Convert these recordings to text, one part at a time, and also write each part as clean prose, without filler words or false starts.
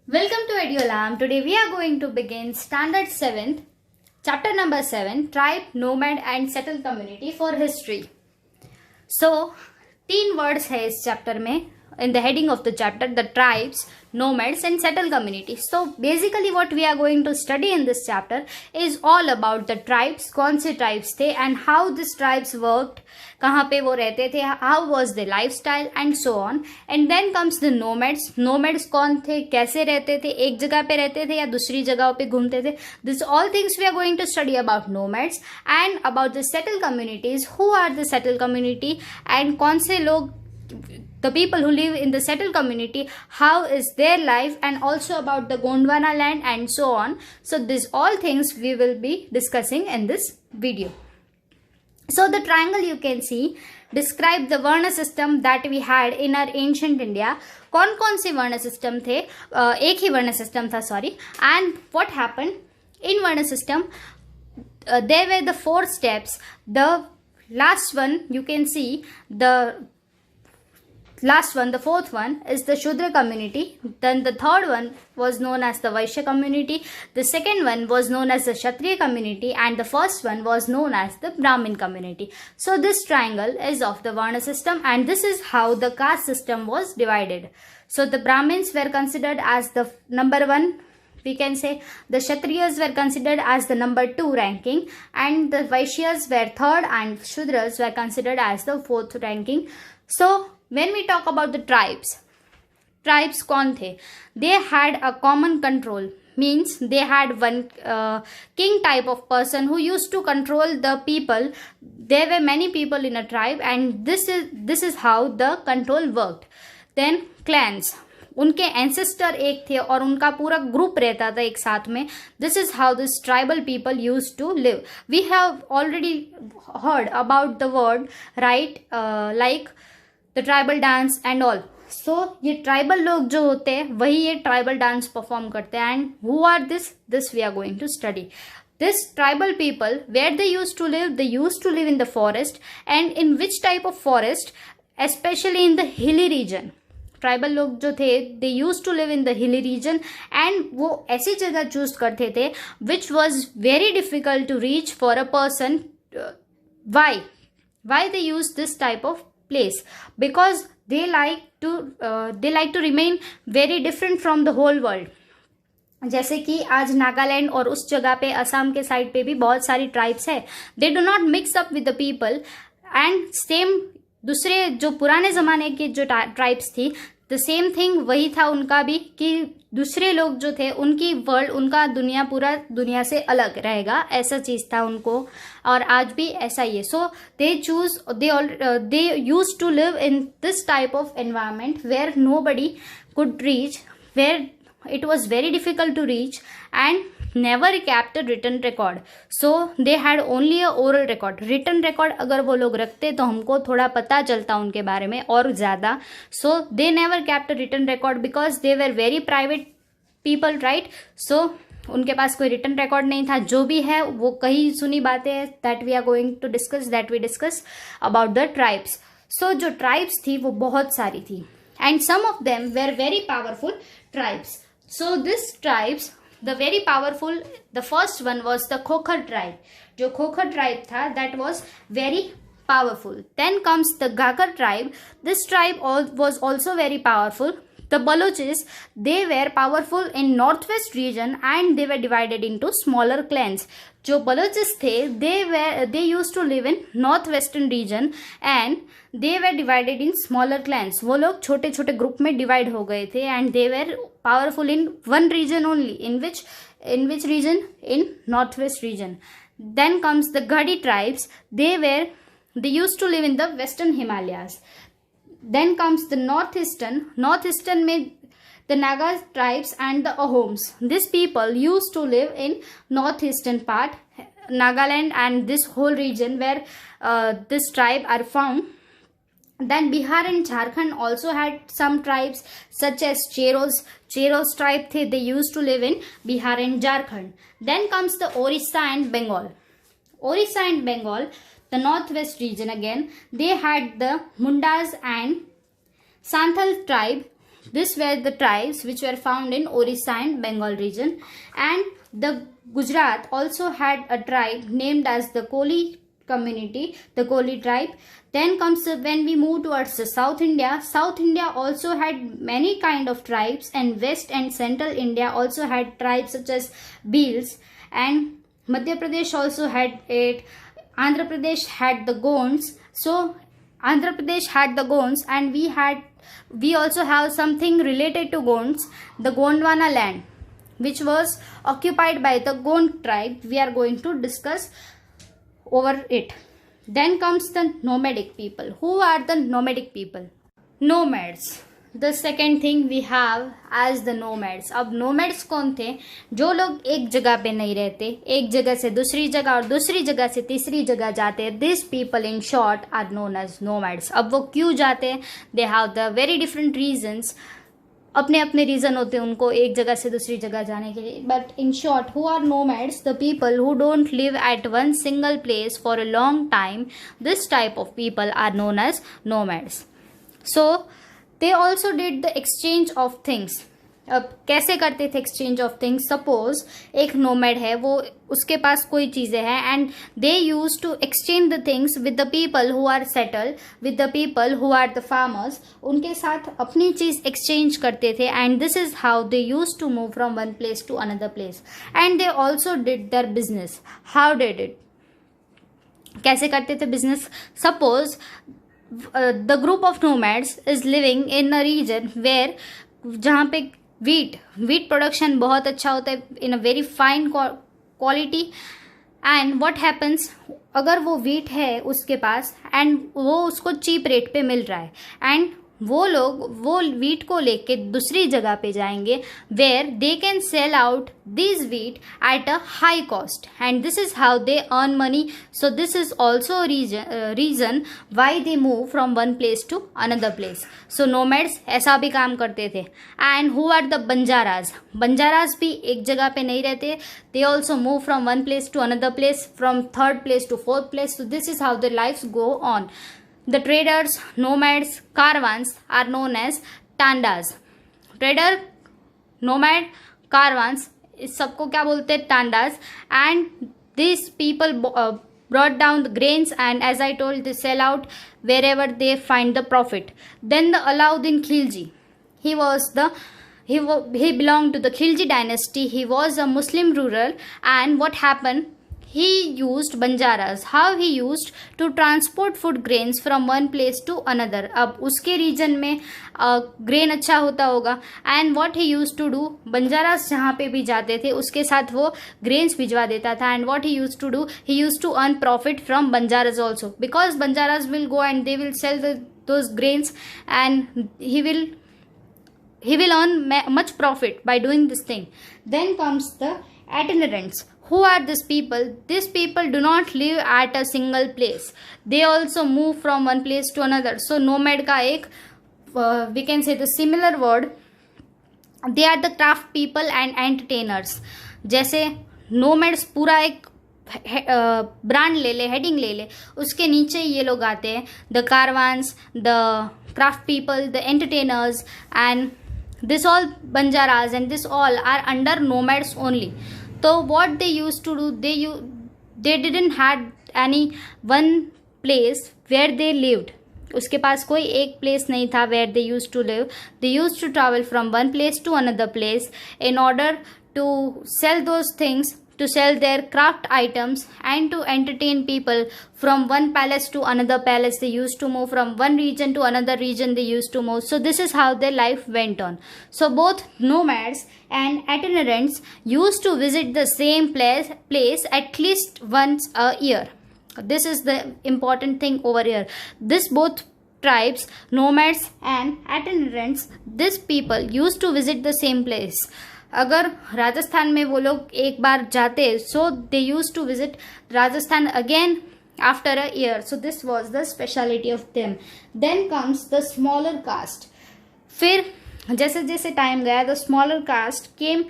Welcome to Ediolam. Today we are going to begin Standard 7th, Chapter number 7, Tribe, Nomad and Settled Community for History. So, 3 words है इस chapter में. In the heading of the chapter, the tribes, nomads and settled communities. So basically what we are going to study in this chapter is all about the tribes, कौन से tribes थे and how these tribes worked, कहाँ पे वो रहते थे, how was their lifestyle and so on. And then comes the nomads. Nomads कौन थे, कैसे रहते थे, एक जगह पे रहते थे या दूसरी जगहों पे घूमते थे. This all things we are going to study about nomads and about the settled communities. Who are the settled community and कौन से लोग, the people who live in the settled community, how is their life, and also about the Gondwana land and so on. So these all things we will be discussing in this video. So the triangle you can see describe the Varna system that we had in our ancient India. कौन से Varna system थे, एक ही Varna system था, sorry. And what happened in Varna system, there were the 4 steps. The last one you can see, the fourth one is the Shudra community. Then the third one was known as the Vaishya community. The second one was known as the Kshatriya community. And the first one was known as the Brahmin community. So this triangle is of the Varna system, and this is how the caste system was divided. So the Brahmins were considered as the number 1. We can say the Kshatriyas were considered as the number 2 ranking, and the Vaishyas were 3rd, and Shudras were considered as the 4th ranking. So when we talk about the tribes कौन थे? They had a common control, means they had one king type of person who used to control the people. There were many people in a tribe, and this is how the control worked. Then clans, उनके ancestor एक थे और उनका पूरा group रहता था एक साथ में. This is how this tribal people use to live. We have already heard about the word, right, like the tribal dance and all. So ये ट्राइबल लोग जो होते हैं वही ये ट्राइबल डांस परफॉर्म करते हैं. And who are this we are going to study. This tribal people, where they used to live? They used to live in the forest. And in which type of forest? Especially in the hilly region. Tribal लोग जो थे, they use to live in the hilly region, and वो ऐसी जगह choose करते थे which was very difficult to reach for a person. Why they use this type of place? Because they like to remain very different from the whole world. जैसे कि आज नागालैंड और उस जगह पे असम के साइड पे भी बहुत सारी ट्राइब्स है. They do not mix up with the people. And same दूसरे जो पुराने ज़माने के जो ट्राइब्स थी, द सेम थिंग वही था उनका भी, कि दूसरे लोग जो थे उनकी वर्ल्ड, उनका दुनिया पूरा दुनिया से अलग रहेगा, ऐसा चीज़ था उनको. और आज भी ऐसा ही है. So they use to live in this type of environment where nobody could reach, where it was very difficult to reach, and never kept a written record. So they had only a oral record. written record अगर वो लोग रखते तो हमको थोड़ा पता चलता उनके बारे में और ज़्यादा. So they never kept a written record because they were very private people, right? So उनके पास कोई written record नहीं था. जो भी है वो कहीं सुनी बातें हैं, that we are going to discuss about the tribes. So जो tribes थी वो बहुत सारी थी, and some of them were very powerful tribes. So these tribes, the very powerful, the first one was the Khokhar tribe. जो Khokhar tribe था, that was very powerful. Then comes the Ghagar tribe. This tribe was also very powerful. The Balochis, they were powerful in northwest region, and they were divided into smaller clans. जो Balochis थे, they used to live in northwestern region, and they were divided in smaller clans. वो लोग छोटे छोटे group में divide हो गए थे, and they were powerful in one region only. In which region? In northwest region. Then comes the Gadi tribes. They used to live in the western Himalayas. Then comes the northeastern में the Naga tribes and the Ahoms. These people used to live in northeastern part, Nagaland and this whole region where this tribe are found. Then Bihar and Jharkhand also had some tribes such as Cheros tribe थे, they used to live in Bihar and Jharkhand. Then comes the Orissa and Bengal. Orissa and Bengal, the northwest region again, they had the Mundas and Santhal tribe. This were the tribes which were found in Orissa and Bengal region, and the Gujarat also had a tribe named as the Koli community, the Koli tribe. Then comes when we move towards the South India. South India also had many kind of tribes, and West and Central India also had tribes such as Bhils, and Madhya Pradesh also had it. Andhra Pradesh had the Gonds. So Andhra Pradesh had the Gonds, and we also have something related to Gonds, the Gondwana land, which was occupied by the Gond tribe. We are going to discuss over it. Then comes the nomadic people. Who are the nomadic people? Nomads. The second thing we have as the nomads. अब nomads कौन थे? जो लोग एक जगह पे नहीं रहते, एक जगह से दूसरी जगह और दूसरी जगह से तीसरी जगह जाते हैं. These people in short are known as nomads. अब वो क्यों जाते हैं? They have the very different reasons. अपने अपने रीजन होते हैं उनको एक जगह से दूसरी जगह जाने के लिए. But in short, who are nomads? The people who don't live at one single place for a long time. This type of people are known as nomads. So they also did the exchange of things. अब कैसे करते थे exchange of things? Suppose एक nomad है, वो उसके पास कोई चीज़ें हैं, and they use to exchange the things with the people who are settle, with the people who are the farmers. उनके साथ अपनी चीज़ एक्सचेंज करते थे, and this is how they use to move from one place to another place. And they also did their business. How did it? कैसे करते थे business? Suppose the group of nomads is living in a region where, जहाँ पे wheat production बहुत अच्छा होता है in a very fine quality. And what happens, अगर वो वीट है उसके पास एंड वो उसको चीप रेट पे मिल रहा है, एंड वो लोग वो वीट को लेके दूसरी जगह पे जाएंगे where they can sell out this wheat at a high cost, and this is how they earn money. So this is also reason why they move from one place to another place. So nomads ऐसा भी काम करते थे. And who are the Banjaras? Banjaras भी एक जगह पे नहीं रहते. They also move from one place to another place, from third place to fourth place. So this is how their lives go on. The traders, nomads, caravans are known as tandas. Trader, nomad, caravans, इस सबको क्या बोलते हैं? tandas. And these people brought down the grains, and as I told, they sell out wherever they find the profit. Then the Alauddin Khilji, he belonged to the Khilji dynasty. He was a Muslim ruler, and what happened? He used Banjaras. How he used to transport food grains from one place to another. अब उसके reason में grain अच्छा होता होगा, and what he use to do, Banjaras जहाँ पे भी जाते थे उसके साथ वो ग्रेन्स भिजवा देता था. And what he use to do, he use to earn profit from Banjaras also, because Banjaras will go and they will sell those grains, and he will earn much profit by doing this thing. Then comes the itinerants. Who are these people? These people do not live at a single place. They also move from one place to another. So nomad का एक we can say the similar word. They are the craft people and entertainers. जैसे nomads पूरा एक brand ले ले, heading ले ले, उसके नीचे ये लोग आते हैं. The caravans, the craft people, the entertainers, and this all Banjaras, and this all are under nomads only. So what they used to do, they didn't had any one place where they lived. उसके पास कोई एक place नहीं था where they used to live. They used to travel from one place to another place in order to sell those things, to sell their craft items, and to entertain people. From one palace to another palace they used to move, from one region to another region they used to move. So this is how their life went on. So both nomads and itinerants used to visit the same place at least once a year. This is the important thing over here. This both tribes, nomads and itinerants, these people used to visit the same place. अगर राजस्थान में वो लोग एक बार जाते, so they use to visit Rajasthan again after a year. So this was the speciality of them. Then comes the smaller caste. फिर जैसे जैसे टाइम गया, the smaller caste came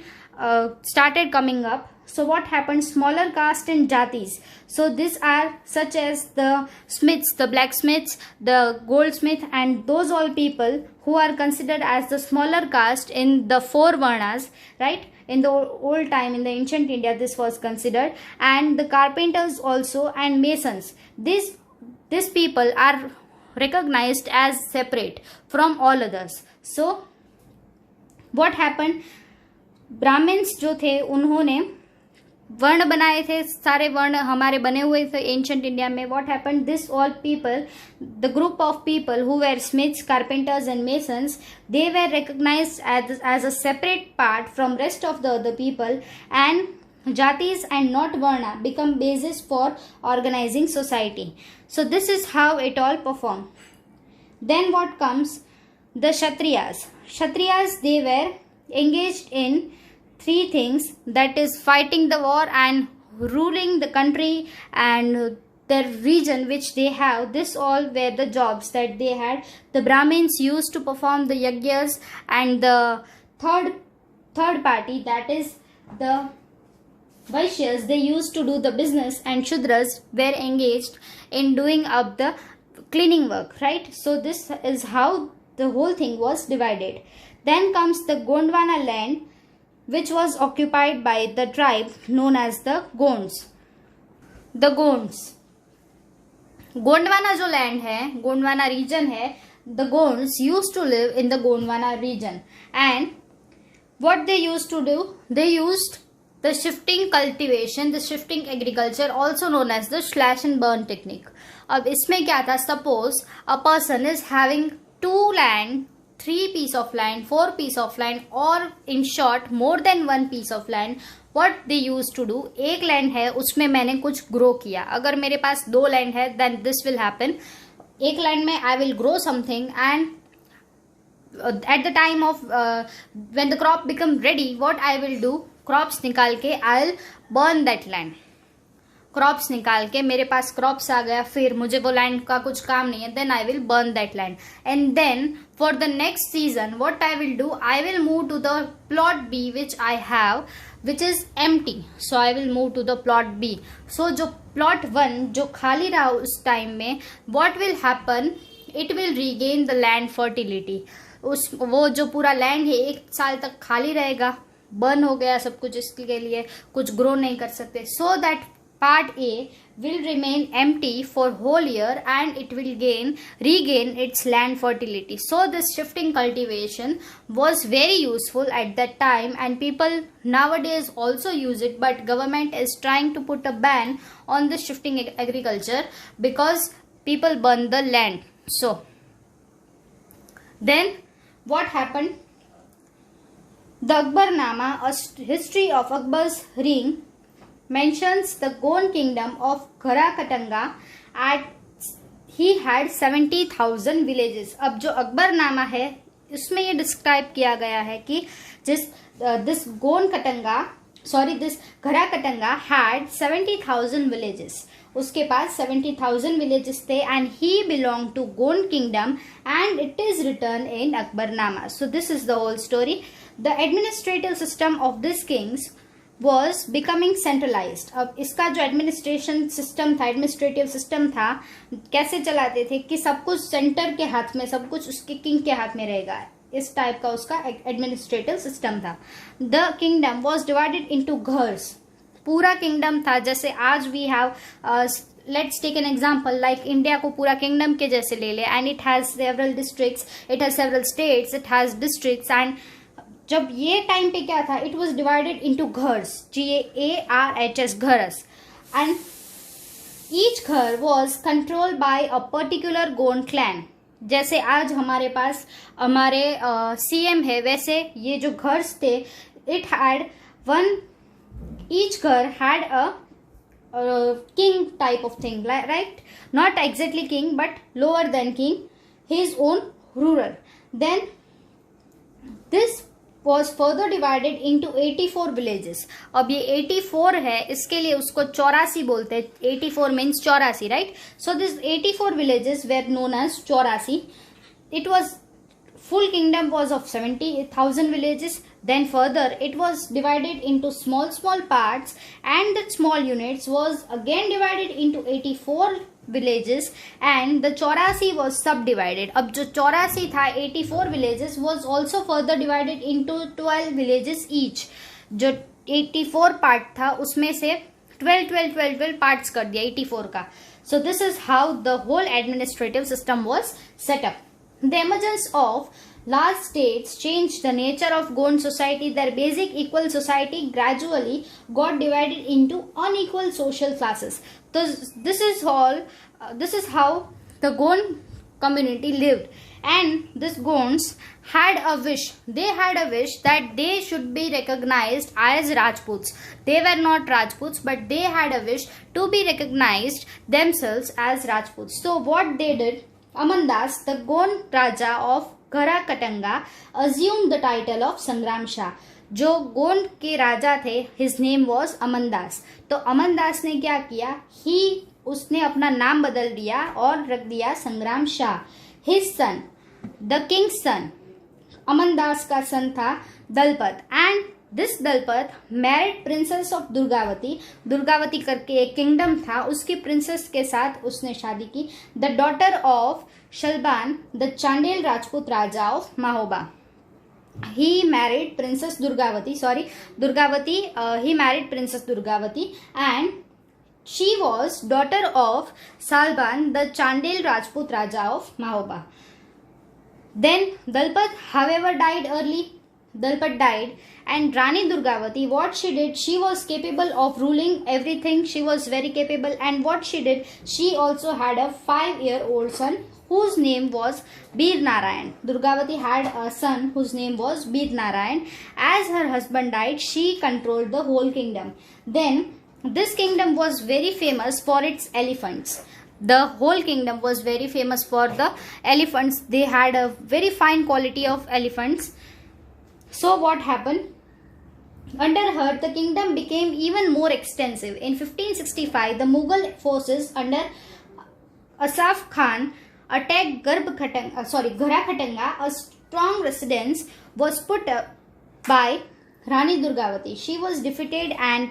started coming up. So what happened? Smaller caste and jatis. So these are such as the smiths, the blacksmiths, the goldsmith, and those all people who are considered as the smaller caste in the four varnas, right? In the old time, in the ancient India, this was considered. And the carpenters also, and masons. These people are recognized as separate from all others. So what happened? Brahmans जो थे उन्होंने वर्ण बनाए थे, सारे वर्ण हमारे बने हुए थे एंशंट इंडिया में. What happened? This all people, the group of people who were smiths, carpenters and masons, they were recognised as a separate part from rest of the other people, and jatis and not varna become basis for organizing society. So this is how it all performed. Then what comes? The kshatriyas. Kshatriyas, they were engaged in three things, that is fighting the war and ruling the country and the region which they have. This all were the jobs that they had. The Brahmins used to perform the yajnas, and the third party, that is the Vaishyas, they used to do the business, and Shudras were engaged in doing up the cleaning work, right? So this is how the whole thing was divided. Then comes the Gondwana land, which was occupied by the tribe known as the Gonds. The Gonds. Gondwana जो land है, Gondwana region है, the Gonds used to live in the Gondwana region. And what they used to do? They used the shifting cultivation, the shifting agriculture, also known as the slash and burn technique. अब इसमें क्या था? Suppose a person is having 2 land, 3 piece of land, 4 piece of land, or in short more than 1 piece of land. What they used to do? एक land है, उसमें मैंने कुछ grow किया. अगर मेरे पास 2 land है, then this will happen. एक land में I will grow something, and at the time of when the crop become ready, what I will do? Crops निकाल के आई will burn that land. Crops निकाल के मेरे पास क्रॉप्स आ गया, फिर मुझे वो लैंड का कुछ काम नहीं है, then I will burn that land. And then for the next season what I will do? I will move to the plot B which I have, which is empty. So I will move to the plot B. So जो plot 1 जो खाली रहा उस time में, what will happen? It will regain the land fertility. उस वो जो पूरा लैंड है 1 साल तक खाली रहेगा, बर्न हो गया सब कुछ, इसके लिए कुछ ग्रो नहीं कर सकते. So that part A will remain empty for whole year, and it will regain its land fertility. So this shifting cultivation was very useful at that time, and people nowadays also use it, but government is trying to put a ban on this shifting agriculture because people burn the land. So then what happened? The Akbarnama, a history of Akbar's reign, mentions the Gond kingdom of Gharakatanga at he had 70,000 villages. अब जो अकबरनामा है उसमें ये describe किया गया है कि this Gharakatanga had 70,000 villages. उसके पास 70,000 villages थे, and he belonged to Gond kingdom, and it is written in Akbarnama. So this is the whole story. The administrative system of these kings was becoming centralized. अब इसका जो administration system था, administrative system था, कैसे चलाते थे कि सब कुछ सेंटर के हाथ में, सब कुछ उसके किंग के हाथ में रहेगा. इस टाइप का उसका एडमिनिस्ट्रेटिव सिस्टम था. The kingdom was divided into garhs. पूरा किंगडम था, जैसे आज we have, let's take an example, like India को पूरा किंगडम के जैसे ले ले, and it has several districts, it has several states, it has districts. And जब ये टाइम पे क्या था? It was divided into garhs, GARHS, garhs. And each garh was control by a particular Gond clan. जैसे आज हमारे पास हमारे CM है, वैसे ये जो घर्स थे, इट हैड each घर had a king type of thing, right? Not exactly king, but lower than king, his own ruler. Then this was further divided into 84 villages. अब ये 84 है, इसके लिए उसको 84 बोलते हैं. 84 means 84, right? So this 84 villages were known as 84. It was full kingdom was of 70,000 villages. Then further it was divided into small parts, and the small units was again divided into 84 villages, and the 84 was subdivided. अब जो 84 था 84 villages was also further divided into 12 villages each. जो 84 part था उसमें से 12 parts कर दिया 84 का. So this is how the whole administrative system was set up. The emergence of large states changed the nature of Gond society. Their basic equal society gradually got divided into unequal social classes. So this is how the Gond community lived, and this Gonds had a wish. They had a wish that they should be recognized as Rajputs. They were not Rajputs, but they had a wish to be recognized themselves as Rajputs. So what they did, Amandas, the Gond Raja of Gara Katanga, assumed the title of Sangram Shah. जो गोंड के राजा थे, his name was अमनदास. तो अमनदास ने क्या किया, उसने अपना नाम बदल दिया और रख दिया Sangram Shah. His son, the king's son, Amandas का सन था Dalpat, and this Dalpat married princess of Durgavati. Durgavati करके एक किंगडम था, उसकी प्रिंसेस के साथ उसने शादी की. The daughter of Shalban, the Chandel Rajput raja of Mahoba. He married Princess Durgavati. He married Princess Durgavati, and she was daughter of Salban, the Chandel Rajput Raja of Mahoba. Then Dalpat, however, died early. Dalpat died, and Rani Durgavati, what she did, she was capable of ruling everything. She was very capable, and what she did, she also had a 5-year-old son whose name was Bir Narayan. Durgavati had a son whose name was Bir Narayan. As her husband died, she controlled the whole kingdom. Then this kingdom was very famous for its elephants. The whole kingdom was very famous for the elephants. They had a very fine quality of elephants. So what happened? Under her, the kingdom became even more extensive. In 1565, the Mughal forces under Asaf Khan attacked Gara Khatanga. A strong resistance was put up by Rani Durgavati. She was defeated and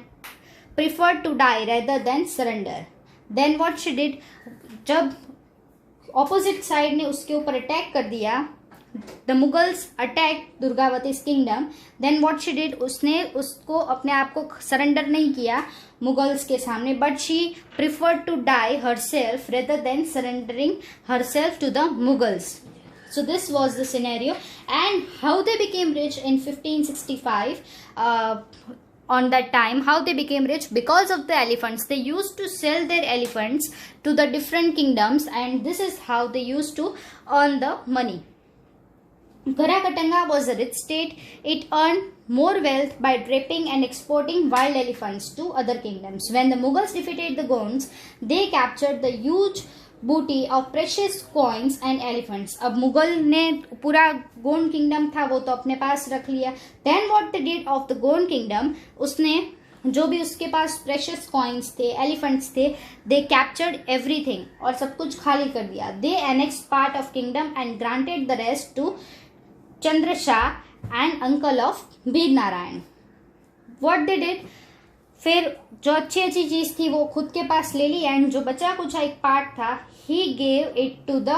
preferred to die rather than surrender. Then what she did, जब opposite side ने उसके ऊपर attack कर दिया, the Mughals attacked Durgavati's kingdom. Then what she did, उसने उसको अपने आप को surrender नहीं किया Mughals के सामने, but she preferred to die herself rather than surrendering herself to the Mughals. So this was the scenario, and how they became rich in 1565. On that time, how they became rich, because of the elephants. They used to sell their elephants to the different kingdoms, and this is how they used to earn the money. Gara Katanga was a rich state. It earned more wealth by draping and exporting wild elephants to other kingdoms. When the Mughals defeated the Gonds, they captured the huge booty of precious coins and elephants. अब मुगल ने पूरा Gond kingdom था वो तो अपने पास रख लिया. Then what they did of the Gond kingdom, उसने जो भी उसके पास precious coins थे, elephants थे, they captured everything और सब कुछ खाली कर दिया. They annexed part of kingdom and granted the rest to Chandra Shah and uncle of Bir Narayan. What they did, फिर जो अच्छी चीज थी वो खुद के पास ले ली, एंड जो बचा कुछ एक पार्ट था, he gave it to the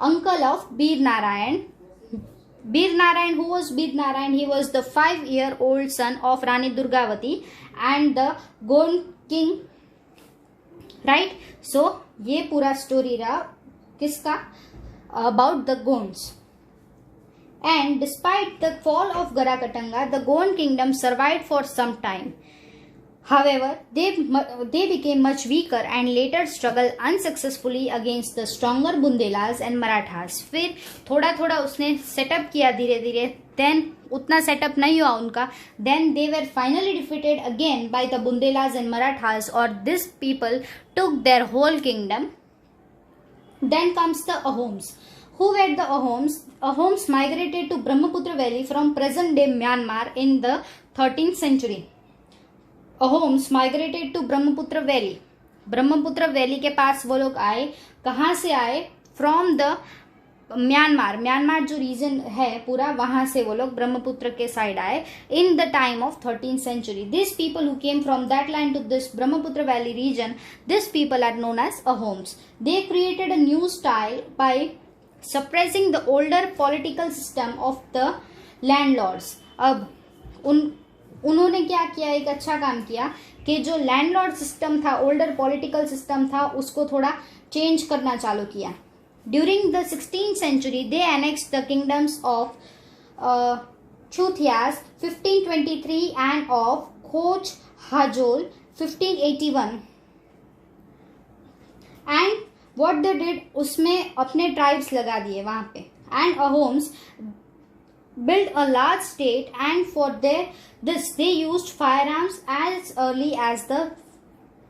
uncle of Bir Narayan. Bir Narayan, who was Bir Narayan? He was the 5-year-old son of Rani Durgavati and the Gond king, right? So ये पूरा story रहा किसका, about the Gonds. And despite the fall of Gara Katanga, the Gond kingdom survived for some time. However, they became much weaker and later struggled unsuccessfully against the stronger Bundelas and Marathas. फिर थोड़ा थोड़ा उसने setup किया धीरे धीरे, then उतना setup नहीं हुआ उनका. Then they were finally defeated again by the Bundelas and Marathas, or these people took their whole kingdom. Then comes the Ahoms. Who were the Ahoms? Ahoms migrated to Brahmaputra Valley from present-day Myanmar in the 13th century. Ahoms migrated to Brahmaputra Valley. Brahmaputra valley के पास वो लोग आए. कहाँ से आए? From the Myanmar जो reason है पूरा, वहां से वो लोग ब्रह्मपुत्र के साइड आए in the time of 13th century. These people who came from that land to this Brahmaputra valley region, these people are known as Ahoms. They created a new style by suppressing the older political system of the landlords. अब उन्होंने क्या किया, एक अच्छा काम किया कि जो लैंडलॉर्ड सिस्टम था, ओल्डर पॉलिटिकल सिस्टम था, उसको थोड़ा चेंज करना चालू किया. During the 16th century, they annexed the kingdoms of Chuthias 1523 and of Khoch Hajol 1581. And what they did, उसमें अपने tribes लगा दिए वहाँ पे. And Ahoms built a large state, and for this they used firearms as early as the.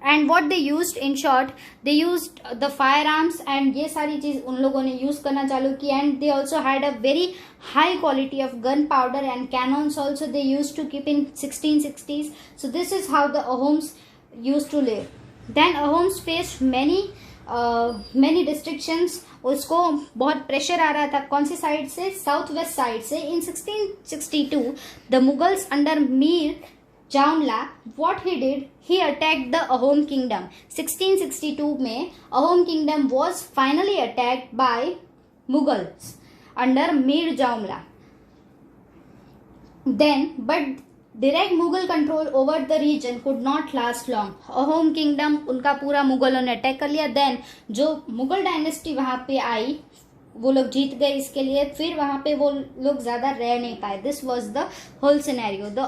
And what they used, in short, they used the firearms and ये सारी चीज उन लोगों ने यूज करना चालू की. And they also had a very high quality of gunpowder and cannons also they used to keep in 1660s. So this is how the Ahoms used to live. Then Ahoms faced many restrictions. उसको बहुत pressure आ रहा था. कौन सी side से? South west side से. In 1662 the Mughals under Mir Jumla, what he did, he attacked the Ahom kingdom. 1662 में Ahom kingdom was finally attacked by Mughals under Mir Jumla. Then, but direct Mughal control over the region could not last long. Ahom kingdom उनका पूरा मुगलों ने attack कर लिया. Then जो Mughal dynasty वहां पे आई, वो लोग जीत गए. इसके लिए फिर वहां पे वो लोग ज्यादा रह नहीं पाए. This was the whole scenario. The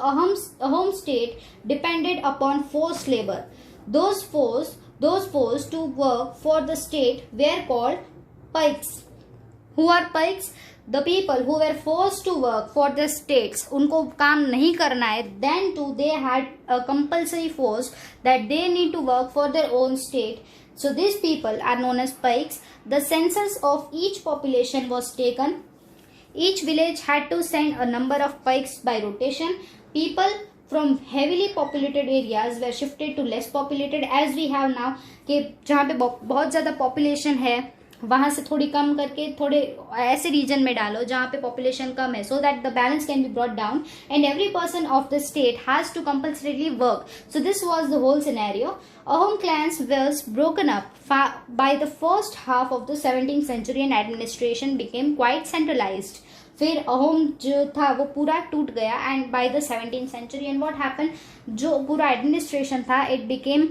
Ahom state depended upon forced labour. Those force to work for the state were called Paiks. Who are Paiks? The people who were force to work for the states. उनको काम नहीं करना है. Then too they had a compulsory force that they need to work for their own state. So these people are known as pikes. The census of each population was taken. Each village had to send a number of pikes by rotation. People from heavily populated areas were shifted to less populated, as we have now. कि जहाँ पे बहुत ज़्यादा population है, वहां से थोड़ी कम करके थोड़े ऐसे रीजन में डालो जहाँ पे पॉपुलेशन कम है, so that the balance can be brought down and every person of the state has to compulsorily work. So this was the whole scenario. Ahom clans was broken up by the first half of the 17th century and administration became quite centralized. फिर अहोम जो था वो पूरा टूट गया and by the 17th century, and what happened, जो पूरा administration था, it became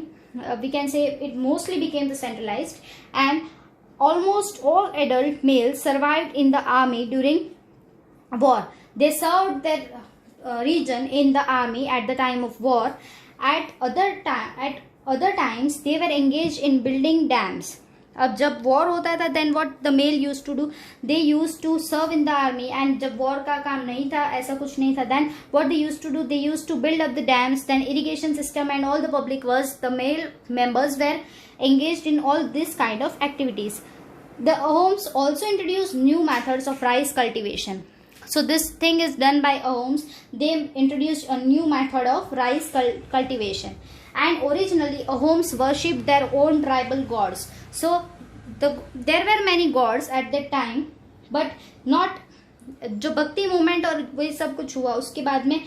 we can say it mostly became the centralized, and almost all adult males survived in the army during war. They served their region in the army at the time of war. At other times they were engaged in building dams. अब जब war होता था, then what the male use to do, they use to serve in the army. And जब war का काम नहीं था, ऐसा कुछ नहीं था, then what they use to do, they use to build up the dams, then irrigation system and all the public works. The male members were engaged in all this kind of activities. The Ahoms also introduced new methods of rice cultivation. So this thing is done by Ahoms. They introduced a new method of rice cultivation. And originally Ahoms worshipped their own tribal gods. So there were many gods at that time, but not जो भक्ति movement और वही सब कुछ हुआ उसके बाद में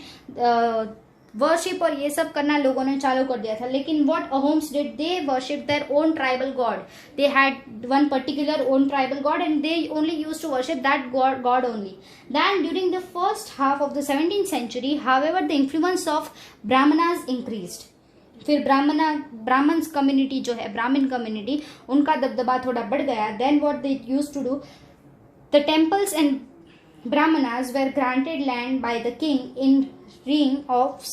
वर्शिप और ये सब करना लोगों ने चालू कर दिया था. लेकिन what Ahoms did, they worship their own tribal God. They had one particular own tribal God and they only used to worship that god only. Then during the first half of the 17th century, however, the influence of Brahmanas increased. फिर Brahmans community जो है, Brahman community, उनका दबदबा थोड़ा बढ़ गया. Then what they used to do, the temples and Brahmanas were granted land by the king in reign of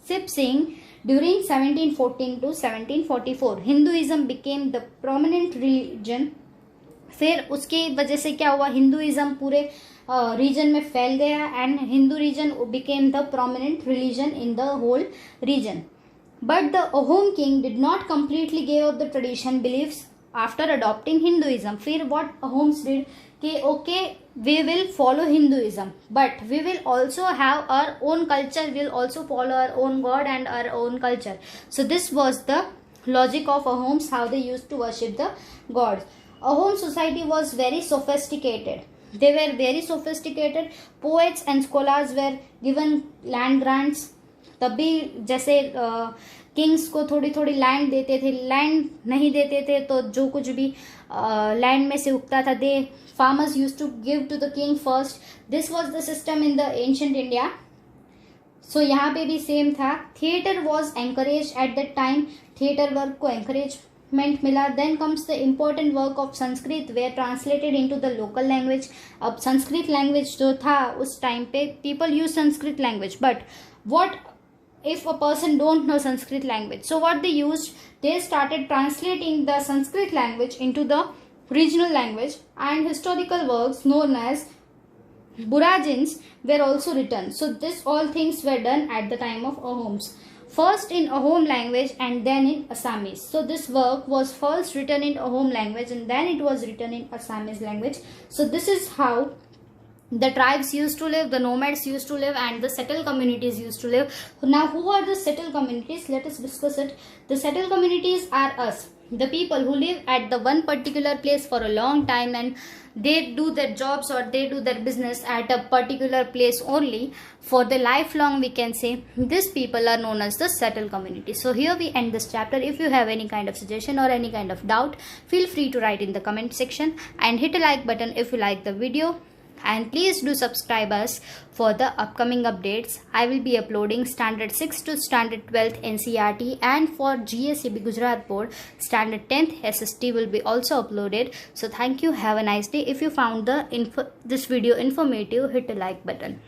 Sip Singh during 1714 to 1744. Hinduism became the prominent religion. फिर उसके वजह से क्या हुआ, हिंदुइज्म पूरे रीजन में फैल गया and Hindu region became the prominent religion in the whole region. But the Ahom king did not completely give up the tradition beliefs after adopting Hinduism. फिर what Ahoms did कि okay, we will follow Hinduism, but we will also have our own culture. We will also follow our own god and our own culture. So this was the logic of Ahoms, how they used to worship the gods. Ahom society was very sophisticated. They were very sophisticated. Poets and scholars were given land grants. तभी जैसे Kings को थोड़ी थोड़ी land देते थे, land नहीं देते थे तो जो कुछ भी लैंड में से उगता था, they farmers used to give to the king first. This was the system in the ancient India. So यहाँ पे भी सेम था. Theatre was encourage at that time. Theatre work को एंकरेजमेंट मिला. Then comes the important work of Sanskrit were translated into the local language. अब Sanskrit language जो था उस टाइम पे, people use Sanskrit language, but what if a person don't know Sanskrit language? So what they used, they started translating the Sanskrit language into the regional language, and historical works known as Burajins were also written. So this all things were done at the time of Ahoms. First in Ahom language and then in Assamese. So this work was first written in Ahom language and then it was written in Assamese language. So this is how the tribes used to live, the nomads used to live, and the settled communities used to live. Now, who are the settled communities? Let us discuss it. The settled communities are us, the people who live at the one particular place for a long time, and they do their jobs or they do their business at a particular place only for the lifelong, we can say. These people are known as the settled community. So here we end this chapter. If you have any kind of suggestion or any kind of doubt, feel free to write in the comment section and hit a like button if you like the video. And please do subscribe us for the upcoming updates. I will be uploading standard 6 to standard 12th NCERT, and for GSEB Gujarat board standard 10th SST will be also uploaded. So thank you, have a nice day. If you found this video informative, hit the like button.